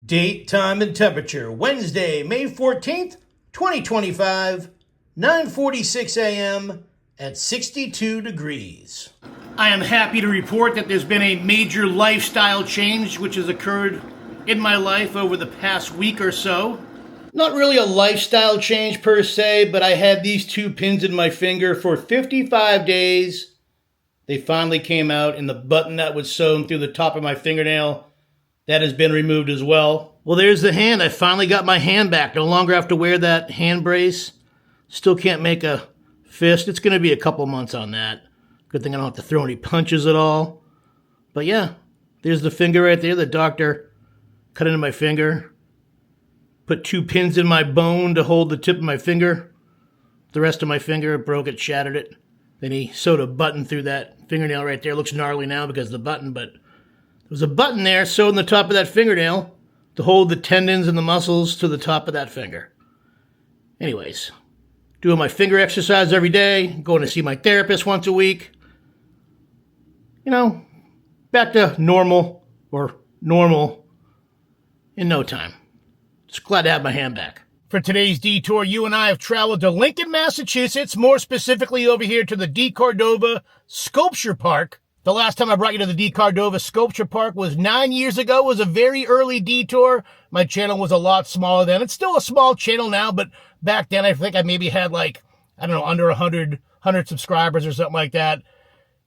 Date, time, and temperature, Wednesday, May 14th, 2025, 9:46 a.m. at 62 degrees. I am happy to report that there's been a major lifestyle change which has occurred in my life over the past week or so. Not really a lifestyle change per se, but I had these two pins in my finger for 55 days. They finally came out, and the button that was sewn through the top of my fingernail, that has been removed as well. Well, there's the hand. I finally got my hand back. No longer have to wear that hand brace. Still can't make a fist. It's going to be a couple months on that. Good thing I don't have to throw any punches at all. But yeah, there's the finger right there. The doctor cut into my finger. Put two pins in my bone to hold the tip of my finger. The rest of my finger, broke it, shattered it. Then he sewed a button through that fingernail right there. It looks gnarly now because of the button, but there was a button there sewed in the top of that fingernail to hold the tendons and the muscles to the top of that finger. Anyways, doing my finger exercise every day, going to see my therapist once a week. You know, back to normal in no time. Just glad to have my hand back. For today's detour, you and I have traveled to Lincoln, Massachusetts, more specifically over here to the deCordova Sculpture Park. The last time I brought you to the deCordova Sculpture Park was 9 years ago. It was a very early detour. My channel was a lot smaller then. It's still a small channel now, but back then I think I maybe had under 100 subscribers or something like that.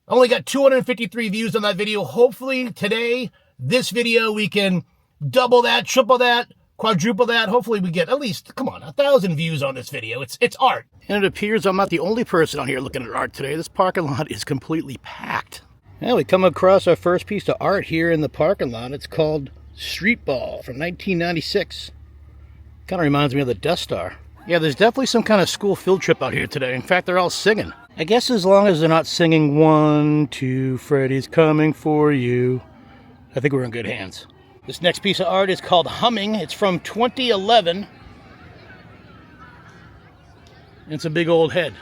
Only got 253 views on that video. Hopefully today, this video, we can double that, triple that, quadruple that. Hopefully we get at least, 1,000 views on this video. It's art. And it appears I'm not the only person out here looking at art today. This parking lot is completely packed. Now we come across our first piece of art here in the parking lot. It's called Street Ball from 1996. Kind of reminds me of the Death Star. Yeah, there's definitely some kind of school field trip out here today. In fact, they're all singing. I guess as long as they're not singing 1, 2, Freddy's coming for you, I think we're in good hands. This next piece of art is called Humming. It's from 2011. It's a big old head.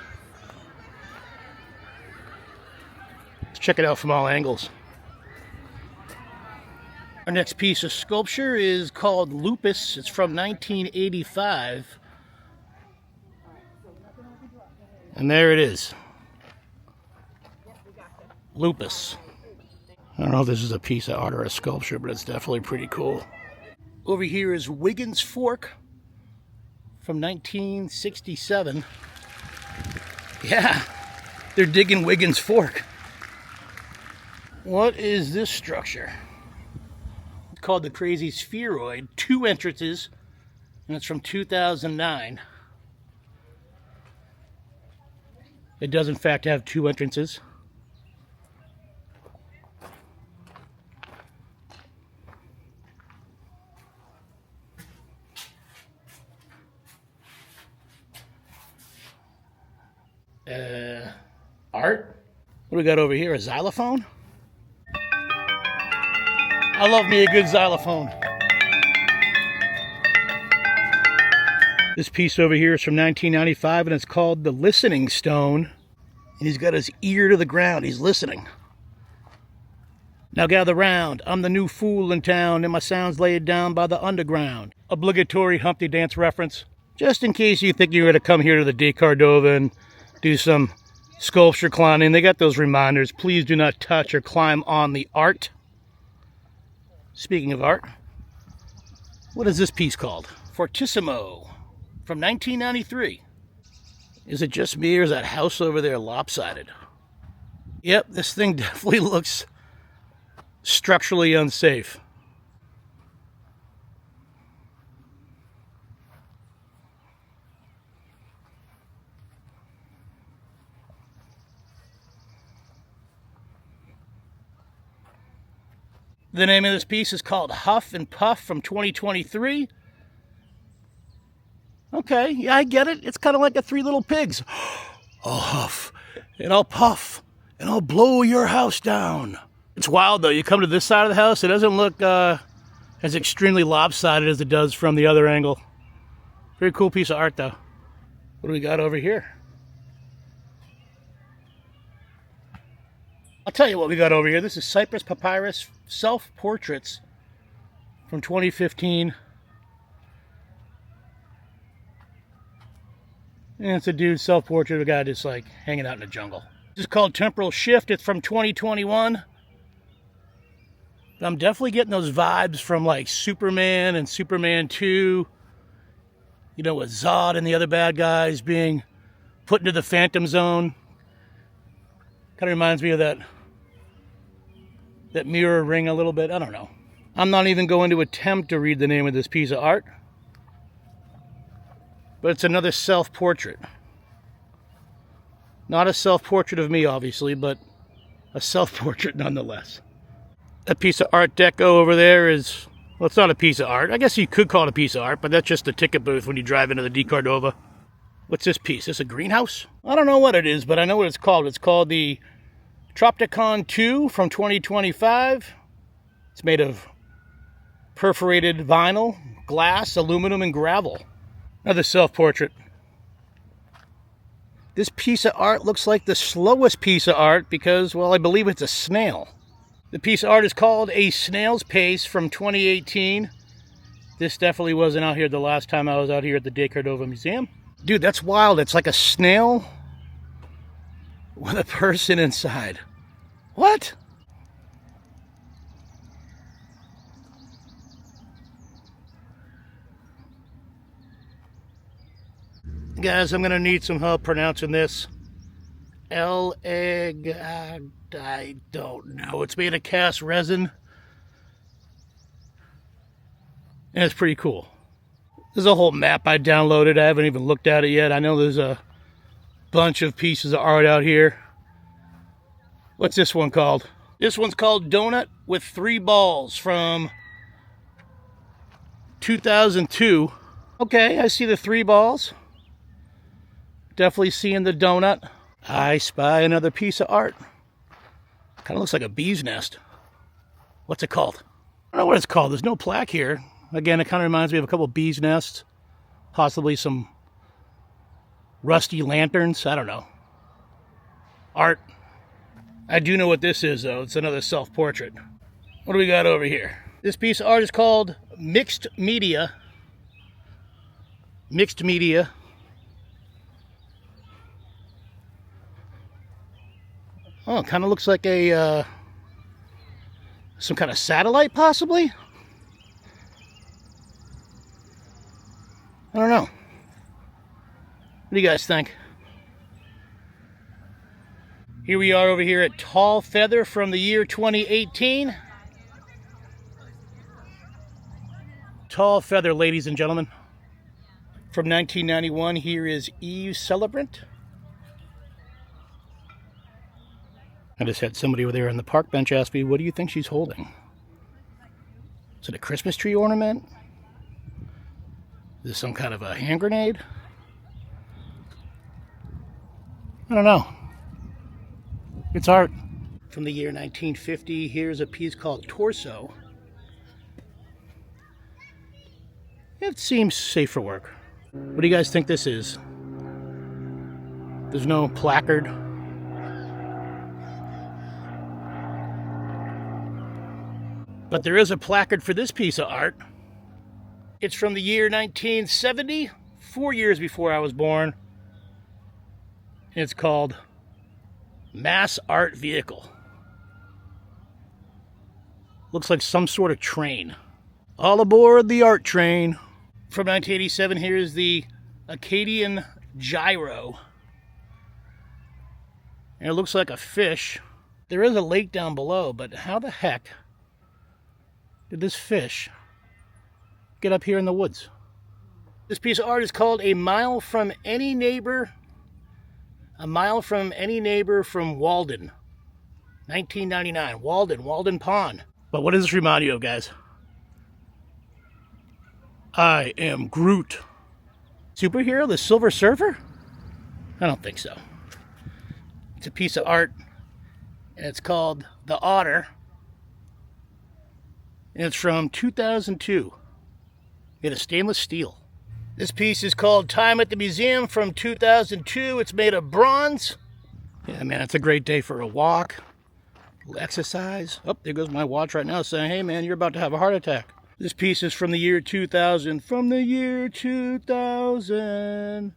Let's check it out from all angles. Our next piece of sculpture is called Lupus. It's from 1985. And there it is. Lupus. I don't know if this is a piece of art or a sculpture, but it's definitely pretty cool. Over here is Wiggins Fork from 1967. Yeah, they're digging Wiggins Fork. What is this structure? It's called the Crazy Spheroid. 2 entrances, and it's from 2009. It does in fact have 2 entrances. Art? What do we got over here? A xylophone? I love me a good xylophone. This piece over here is from 1995 and it's called The Listening Stone. And he's got his ear to the ground. He's listening. Now gather round. I'm the new fool in town and my sound's laid down by the underground. Obligatory Humpty Dance reference. Just in case you think you're going to come here to the deCordova and do some sculpture climbing. They got those reminders. Please do not touch or climb on the art. Speaking of art, what is this piece called? Fortissimo from 1993. Is it just me or is that house over there lopsided? Yep, this thing definitely looks structurally unsafe. The name of this piece is called Huff and Puff from 2023. Okay, yeah, I get it. It's kind of like the 3 little pigs. I'll huff, and I'll puff, and I'll blow your house down. It's wild, though. You come to this side of the house, it doesn't look as extremely lopsided as it does from the other angle. Very cool piece of art, though. What do we got over here? I'll tell you what we got over here. This is Cypress Papyrus Self-Portraits from 2015. And it's a dude self-portrait of a guy just like hanging out in the jungle. This is called Temporal Shift. It's from 2021. I'm definitely getting those vibes from like Superman and Superman 2. You know, with Zod and the other bad guys being put into the Phantom Zone. Kind of reminds me of that mirror ring a little bit. I don't know. I'm not even going to attempt to read the name of this piece of art. But it's another self-portrait. Not a self-portrait of me, obviously, but a self-portrait nonetheless. That piece of Art Deco over there is, well, it's not a piece of art. I guess you could call it a piece of art, but that's just the ticket booth when you drive into the deCordova. What's this piece? Is this a greenhouse? I don't know what it is, but I know what it's called. It's called the Tropicon 2 from 2025. It's made of perforated vinyl, glass, aluminum, and gravel. Another self-portrait. This piece of art looks like the slowest piece of art because, well, I believe it's a snail. The piece of art is called A Snail's Pace from 2018. This definitely wasn't out here the last time I was out here at the deCordova Museum. Dude, that's wild. It's like a snail with a person inside. What? Guys, I'm going to need some help pronouncing this. I don't know. It's made of cast resin. And it's pretty cool. There's a whole map I downloaded. I haven't even looked at it yet. I know there's a bunch of pieces of art out here. What's this one called? This one's called Donut with 3 Balls from 2002. Okay, I see the 3 balls. Definitely seeing the donut. I spy another piece of art. Kind of looks like a bee's nest. What's it called? I don't know what it's called. There's no plaque here. Again, it kind of reminds me of a couple of bee's nests. Possibly some rusty lanterns. I don't know. Art. I do know what this is, though. It's another self-portrait. What do we got over here? This piece of art is called Mixed Media. Mixed Media. Oh, it kind of looks like a, some kind of satellite, possibly? I don't know. What do you guys think? Here we are over here at Tall Feather from the year 2018. Tall Feather, ladies and gentlemen. From 1991, here is Eve Celebrant. I just had somebody over there on the park bench ask me, what do you think she's holding? Is it a Christmas tree ornament? Is this some kind of a hand grenade? I don't know. It's art. From the year 1950, here's a piece called Torso. It seems safe for work. What do you guys think this is? There's no placard. But there is a placard for this piece of art. It's from the year 1970, 4 years before I was born. It's called Mass Art Vehicle. Looks like some sort of train. All aboard the art train. From 1987, here's the Acadian Gyro. And it looks like a fish. There is a lake down below, but how the heck did this fish get up here in the woods? This piece of art is called A Mile from Any Neighbor. A Mile from Any Neighbor from Walden. 1999. Walden Pond. But what does this remind you of, guys? I am Groot. Superhero? The Silver Surfer? I don't think so. It's a piece of art, and it's called The Otter. And it's from 2002. Made of stainless steel. This piece is called Time at the Museum from 2002. It's made of bronze. Yeah, man, it's a great day for a walk, a little exercise. Oh, there goes my watch right now saying, hey, man, you're about to have a heart attack. This piece is from the year 2000. From the year 2000.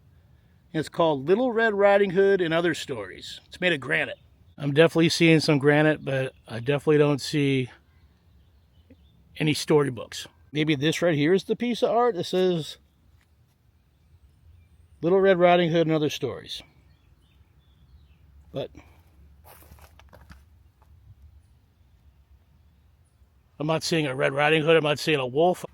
It's called Little Red Riding Hood and Other Stories. It's made of granite. I'm definitely seeing some granite, but I definitely don't see any storybooks. Maybe this right here is the piece of art that says Little Red Riding Hood and Other Stories. But I'm not seeing a Red Riding Hood. I'm not seeing a wolf.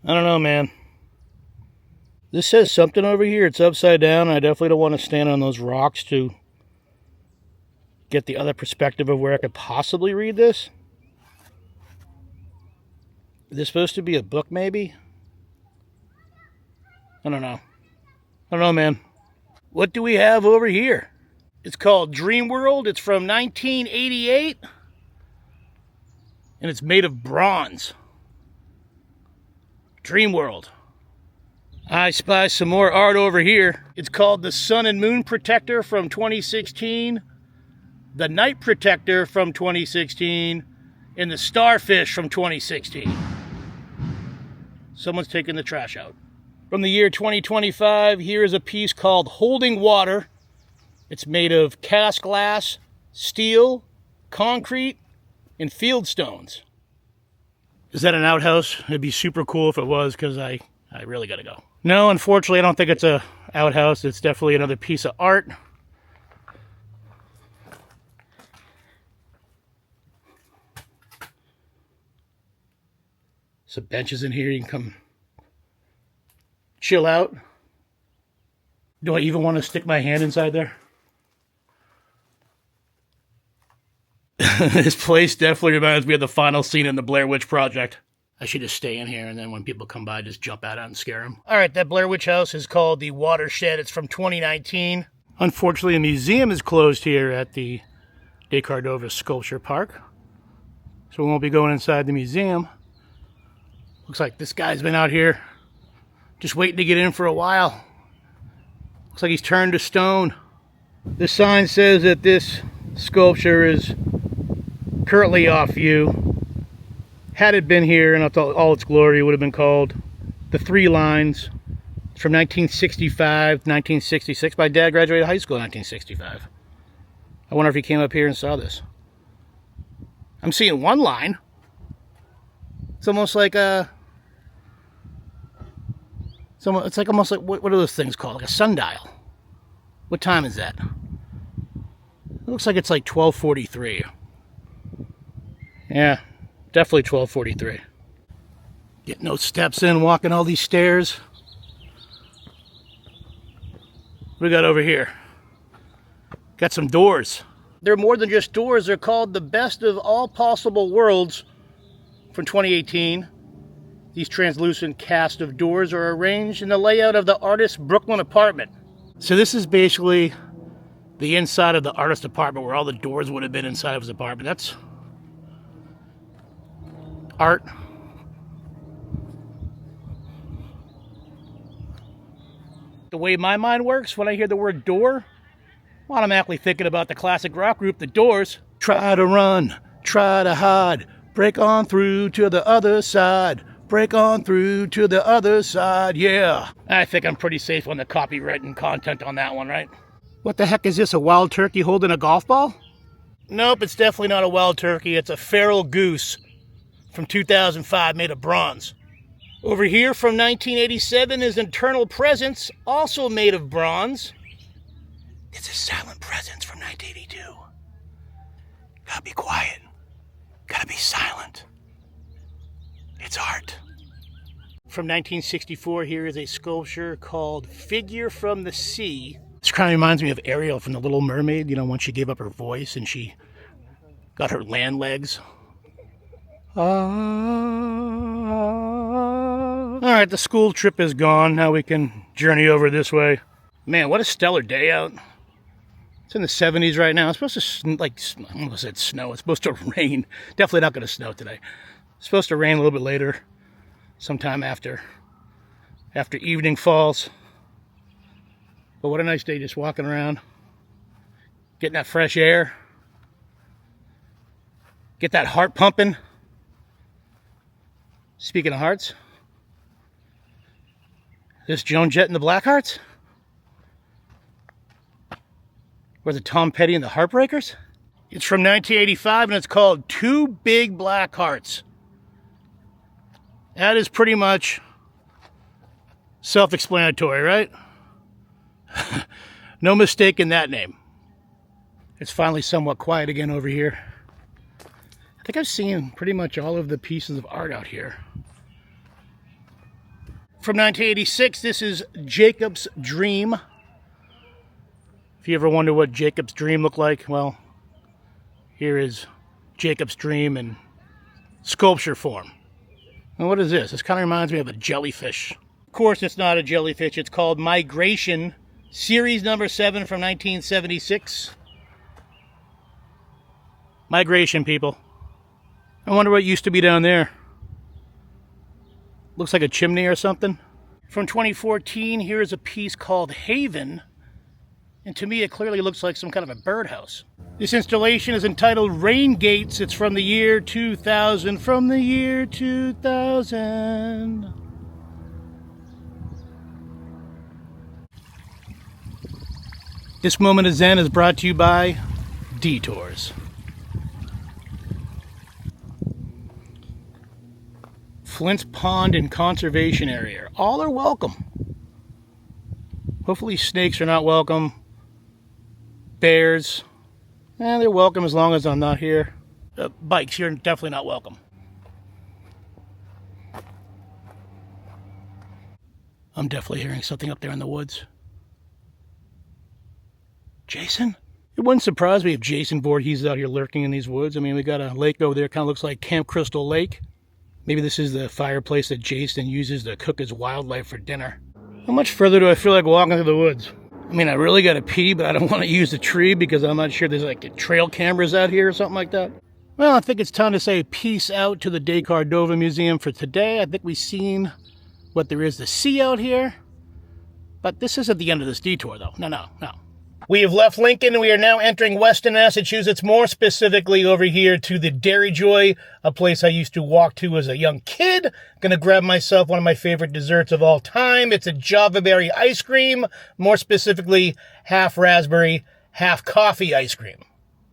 I don't know, man. This says something over here. It's upside down. I definitely don't want to stand on those rocks to get the other perspective of where I could possibly read this. Is this supposed to be a book, maybe? I don't know. I don't know, man. What do we have over here? It's called Dream World. It's from 1988. And it's made of bronze. Dream World. I spy some more art over here. It's called the Sun and Moon Protector from 2016, the Night Protector from 2016, and the Starfish from 2016. Someone's taking the trash out. From the year 2025, here is a piece called Holding Water. It's made of cast glass, steel, concrete, and field stones. Is that an outhouse? It'd be super cool if it was, because I really gotta go. No, unfortunately, I don't think it's a outhouse. It's definitely another piece of art. Some benches in here. You can come chill out. Do I even want to stick my hand inside there? This place definitely reminds me of the final scene in the Blair Witch Project. I should just stay in here, and then when people come by, just jump out and scare them. All right, that Blair Witch house is called the Watershed. It's from 2019. Unfortunately, a museum is closed here at the deCordova Sculpture Park, so we won't be going inside the museum. Looks like this guy's been out here just waiting to get in for a while. Looks like he's turned to stone. This sign says that this sculpture is currently off view. Had it been here in all its glory, it would have been called The Three Lines. It's from 1965, 1966. My dad graduated high school in 1965. I wonder if he came up here and saw this. I'm seeing one line. It's almost like a... It's like almost like, what are those things called? Like a sundial. What time is that? It looks like it's like 12:43. Yeah, definitely 12:43. Getting those steps in, walking all these stairs. What do we got over here? Got some doors. They're more than just doors. They're called the Best of All Possible Worlds from 2018. These translucent cast of doors are arranged in the layout of the artist's Brooklyn apartment. So this is basically the inside of the artist's apartment where all the doors would have been inside of his apartment. That's art. The way my mind works, when I hear the word door, I'm automatically thinking about the classic rock group, The Doors. Try to run, try to hide, break on through to the other side. Break on through to the other side, yeah. I think I'm pretty safe on the copyright and content on that one, right? What the heck is this, a wild turkey holding a golf ball? Nope, it's definitely not a wild turkey. It's a feral goose from 2005 made of bronze. Over here from 1987 is Internal Presence, also made of bronze. It's a Silent Presence from 1982. Gotta be quiet. Gotta be silent. It's art. From 1964, here is a sculpture called Figure from the Sea. This kind of reminds me of Ariel from The Little Mermaid, you know, when she gave up her voice and she got her land legs. Alright, the school trip is gone. Now we can journey over this way. Man, what a stellar day out. It's in the 70s right now. It's supposed to, I almost said snow. It's supposed to rain. Definitely not going to snow today. It's supposed to rain a little bit later, sometime after evening falls. But what a nice day just walking around, Getting that fresh air. Get that heart pumping. Speaking of hearts, this Joan Jett and the Blackhearts? Or the Tom Petty and the Heartbreakers? It's from 1985 and it's called Two Big Black Hearts. That is pretty much self-explanatory, right? No mistake in that name. It's finally somewhat quiet again over here. I think I've seen pretty much all of the pieces of art out here. From 1986, this is Jacob's Dream. If you ever wonder what Jacob's Dream looked like, well, here is Jacob's Dream in sculpture form. And what is this? This kind of reminds me of a jellyfish. Of course, it's not a jellyfish. It's called Migration, series number 7 from 1976. Migration, people. I wonder what used to be down there. Looks like a chimney or something. From 2014, here is a piece called Haven. And to me, it clearly looks like some kind of a birdhouse. This installation is entitled Rain Gates. It's from the year 2000. From the year 2000. This moment of Zen is brought to you by Detours. Flint's Pond and Conservation Area. All are welcome. Hopefully snakes are not welcome. Bears. They're welcome as long as I'm not here. Bikes, you're definitely not welcome. I'm definitely hearing something up there in the woods. Jason? It wouldn't surprise me if Jason Voorhees is out here lurking in these woods. I mean, we got a lake over there, kind of looks like Camp Crystal Lake. Maybe this is the fireplace that Jason uses to cook his wildlife for dinner. How much further do I feel like walking through the woods? I mean, I really got to pee, but I don't want to use the tree because I'm not sure there's like trail cameras out here or something like that. Well, I think it's time to say peace out to the deCordova Museum for today. I think we've seen what there is to see out here. But this isn't the end of this detour, though. No. We have left Lincoln and we are now entering Weston, Massachusetts, more specifically over here to the Dairy Joy, a place I used to walk to as a young kid. Gonna grab myself one of my favorite desserts of all time. It's a Java berry ice cream, more specifically half raspberry, half coffee ice cream.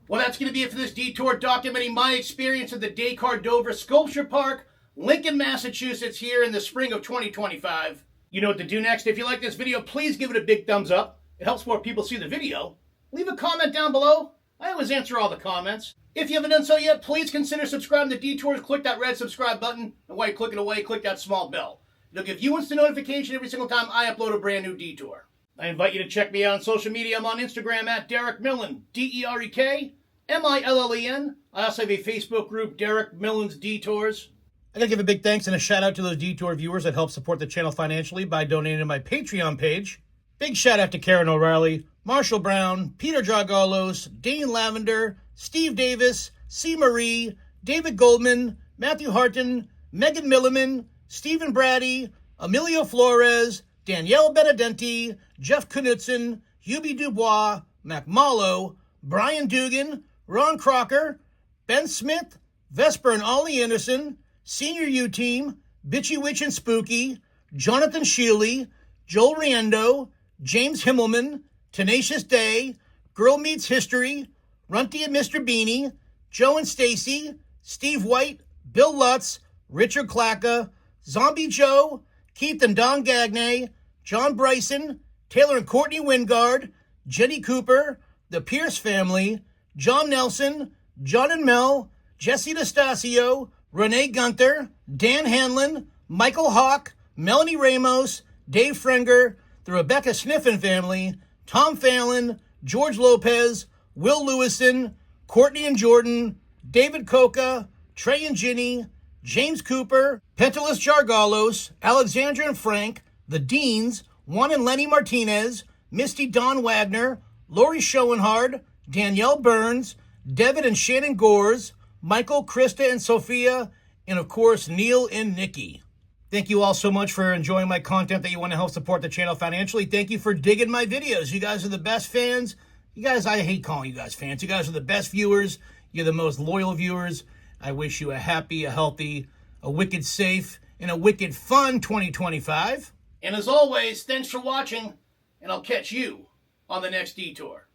Well, that's gonna be it for this detour documenting my experience at the deCordova Sculpture Park, Lincoln, Massachusetts, here in the spring of 2025. You know what to do next. If you like this video, please give it a big thumbs up. It helps more people see the video. Leave a comment down below. I always answer all the comments. If you haven't done so yet, please consider subscribing to Detours. Click that red subscribe button. And while you're clicking away, click that small bell. It'll give you instant notification every single time I upload a brand new detour. I invite you to check me out on social media. I'm on Instagram at Derek Millen, DerekMillen. I also have a Facebook group, Derek Millen's Detours. I gotta give a big thanks and a shout out to those detour viewers that help support the channel financially by donating to my Patreon page. Big shout out to Karen O'Reilly, Marshall Brown, Peter Dragalos, Dane Lavender, Steve Davis, C. Marie, David Goldman, Matthew Harton, Megan Milliman, Stephen Brady, Emilio Flores, Danielle Benedenti, Jeff Knudsen, Hubie Dubois, Mac Mallow, Brian Dugan, Ron Crocker, Ben Smith, Vesper and Ollie Anderson, Senior U-Team, Bitchy Witch and Spooky, Jonathan Shealy, Joel Riendo, James Himmelman, Tenacious Day, Girl Meets History, Runty and Mr. Beanie, Joe and Stacy, Steve White, Bill Lutz, Richard Clacka, Zombie Joe, Keith and Don Gagne, John Bryson, Taylor and Courtney Wingard, Jenny Cooper, the Pierce family, John Nelson, John and Mel, Jesse DeStasio, Renee Gunther, Dan Hanlon, Michael Hawk, Melanie Ramos, Dave Frenger, the Rebecca Sniffen family, Tom Fallon, George Lopez, Will Lewison, Courtney and Jordan, David Coca, Trey and Ginny, James Cooper, Pentelis Jargalos, Alexandra and Frank, the Deans, Juan and Lenny Martinez, Misty Don Wagner, Lori Schoenhard, Danielle Burns, Devin and Shannon Gores, Michael, Krista and Sophia, and of course, Neil and Nikki. Thank you all so much for enjoying my content that you want to help support the channel financially. Thank you for digging my videos. You guys are the best fans, You guys, I hate calling you guys fans. You guys are the best viewers. You're the most loyal viewers. I wish you a happy, a healthy, a wicked safe, and a wicked fun 2025. And as always, thanks for watching, and I'll catch you on the next detour.